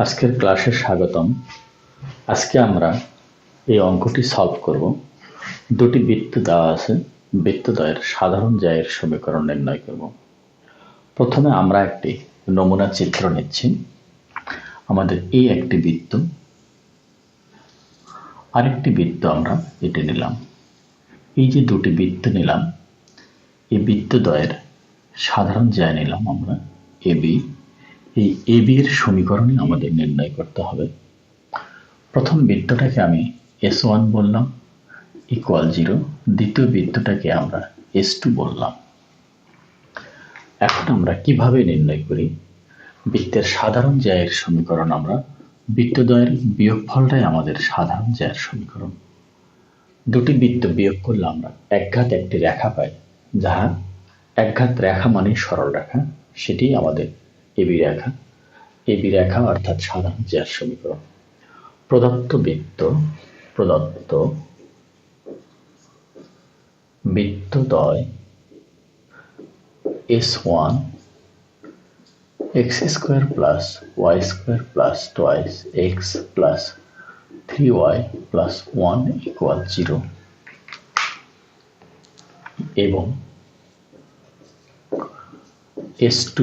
আজকের ক্লাসে স্বাগতম। আজকে আমরা এই অঙ্কটি সলভ করব। দুটি বৃত্ত দেওয়া আছে, বৃত্তদ্বয়ের সাধারণ জ্যায়ের সমীকরণ নির্ণয় করব। প্রথমে আমরা একটি নমুনা চিত্র নিচ্ছি। আমাদের এই একটি বৃত্ত, আরেকটি বৃত্ত আমরা এটি নিলাম। এই যে দুটি বৃত্ত নিলাম, এই বৃত্তদ্বয়ের সাধারণ জ্যায় নিলাম আমরা এবি। এই এবি এর সমীকরণই আমাদের নির্ণয় করতে হবে। প্রথম বৃত্তটাকে আমি S1 বললাম ইকুয়াল 0, দ্বিতীয় বৃত্তটাকে আমরা S2 বললাম। এখন আমরা কিভাবে নির্ণয় করি? বৃত্তের সাধারণ জ্যায়ের সমীকরণ আমরা বৃত্তদ্বয়ের বিয়োগফলটাই আমাদের সাধারণ জ্যায়ের সমীকরণ। দুটি বৃত্ত বিয়োগ করলে আমরা একঘাত একটি রেখা পাই, যাহা একঘাত রেখা মানে সরল রেখা, সেটি আমাদের এবি রেখা। এবি রেখা অর্থাৎ সাধারণ জ্যায়ের সমীকরণ। প্রদত্ত বৃত্তদ্বয় S1 x² + y² + twice x + 3y + 1 = 0 এবং S2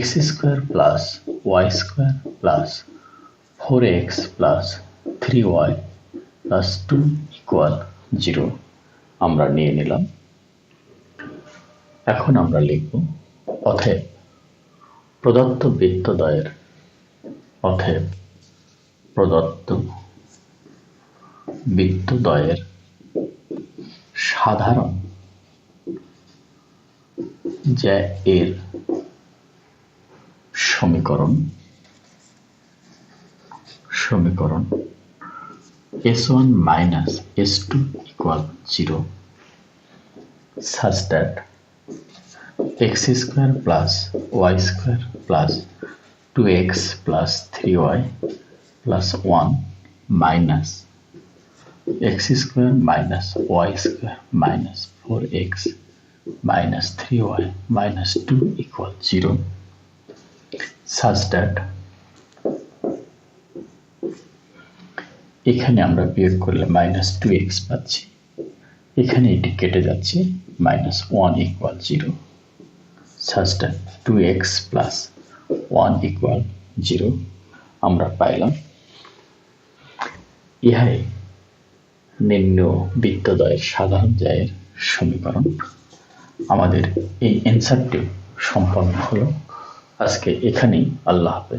x² + y² + 4x + 3y + 2 = 0 আমরা নিয়ে নিলাম। এখন আমরা লিখব অতএব প্রদত্ত বৃত্তদ্বয়ের সাধারণ জ্যায়ের সমীকরণ S1 - S2 = 0 such that x² + y² + 2x + 3y + 1 minus x² - y² - 4x - 3y - 2 = 0 such that এখানে আমরা বিয়োগ করলে -2x পাচ্ছি, এখানে এটি কেটে যাচ্ছে, -1 = 0 such that 2x + 1 = 0 আমরা পাইলাম। ইহাই নিম্ন বৃত্তদ্বয়ের সাধারণ জ্যায়ের সমীকরণ। আমাদের এই অ্যান্সারটি সম্পন্ন হলো। আজকে এখানেই। আল্লাহ হাফেজ।